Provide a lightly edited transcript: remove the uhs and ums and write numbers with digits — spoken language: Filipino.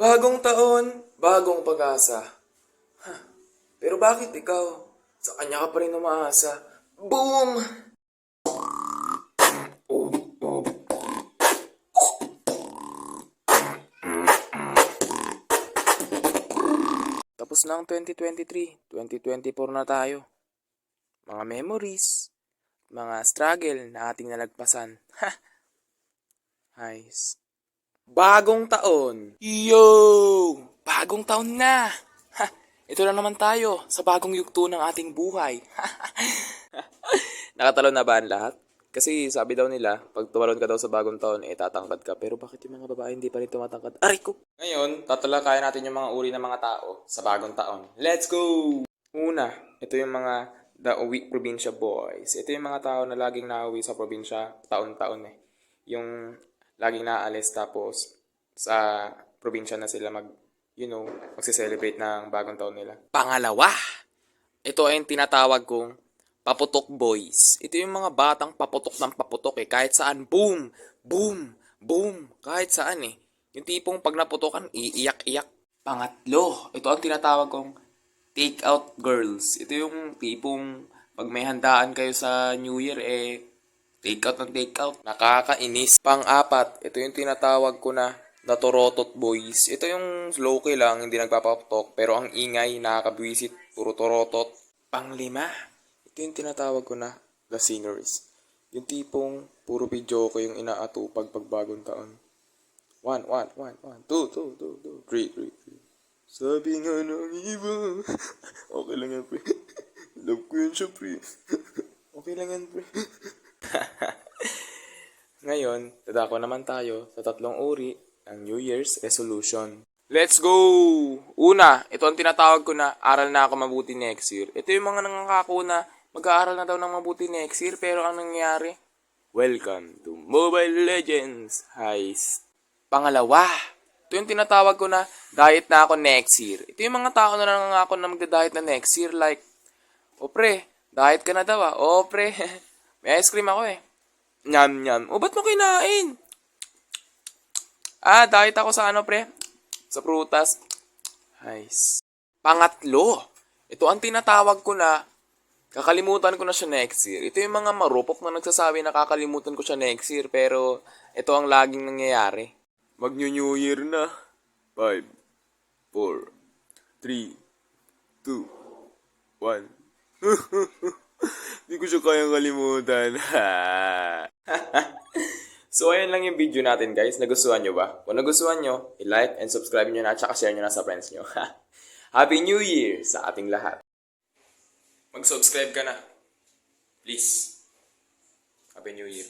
Bagong taon, bagong pag-asa. Pero bakit ikaw? Sa kanya ka pa rin umaasa. Boom! Tapos na ang 2023, 2024 na tayo. Mga memories, mga struggle na ating nalagpasan. Nice. Bagong taon! Yo! Bagong taon na! Ito na naman tayo sa bagong yugto ng ating buhay. Nakatalon na ba ang lahat? Kasi sabi daw nila, pag tumalon ka daw sa bagong taon, tatangkad ka. Pero bakit yung mga babae hindi pa rin tumatangkad? Aray ko! Ngayon, tatalakayan natin yung mga uri ng mga tao sa bagong taon. Let's go! Una, ito yung mga The Uwi Probinsya Boys. Ito yung mga tao na laging nauwi sa probinsya taon-taon eh. Yung laging naalis tapos sa probinsya na sila magse-celebrate ng bagong taon nila. Pangalawa, ito ay yung tinatawag kong paputok boys. Ito yung mga batang paputok ng paputok eh. Kahit saan, boom, boom, boom. Kahit saan eh. Yung tipong pag naputokan, iiyak-iyak. Pangatlo, ito ang tinatawag kong take out girls. Ito yung tipong pag may handaan kayo sa New Year take out ng take out. Nakakainis. Pang-apat, ito yung tinatawag ko na the Torotot Boys. Ito yung low-key lang, hindi nagpapaputok, pero ang ingay, nakakabwisit, puro torotot. Pang-lima, ito yung tinatawag ko na the Singers. Yung tipong puro video ko yung inaatupag pag bagong taon. 1, 1, 1, 1, 2, 2, 2, 2, 3, 3, 3. Sabi nga ng iba, okay lang yan, pre. Love ko yun siya, pre. Okay lang yan, pre. Ngayon, dadako naman tayo sa tatlong uri ng New Year's resolution. Let's go! Una, ito ang tinatawag ko na aral na ako mabuti next year. Ito yung mga nangangako na mag-aaral na daw ng mabuti next year pero ang nangyari, welcome to Mobile Legends Heist. Pangalawa, ito yung tinatawag ko na diet na ako next year. Ito yung mga tao na nangangako na magda-diet na next year like, o pre, diet ka na daw ah. O pre, may ice cream ako eh. Nyam nyam. O ba't mo kinain? Diet ako sa pre? Sa prutas. Nice. Pangatlo, ito ang tinatawag ko na kakalimutan ko na siya next year. Ito yung mga marupok na nagsasabi na kakalimutan ko siya next year pero ito ang laging nangyayari. Mag-New Year na. 5, 4, 3, 2, 1. Hindi ko siya kayang kalimutan. So, ayan lang yung video natin guys. Nagustuhan nyo ba? Kung nagustuhan nyo, i-like and subscribe nyo na at saka share nyo na sa friends nyo. Happy New Year sa ating lahat. Mag-subscribe ka na. Please. Happy New Year.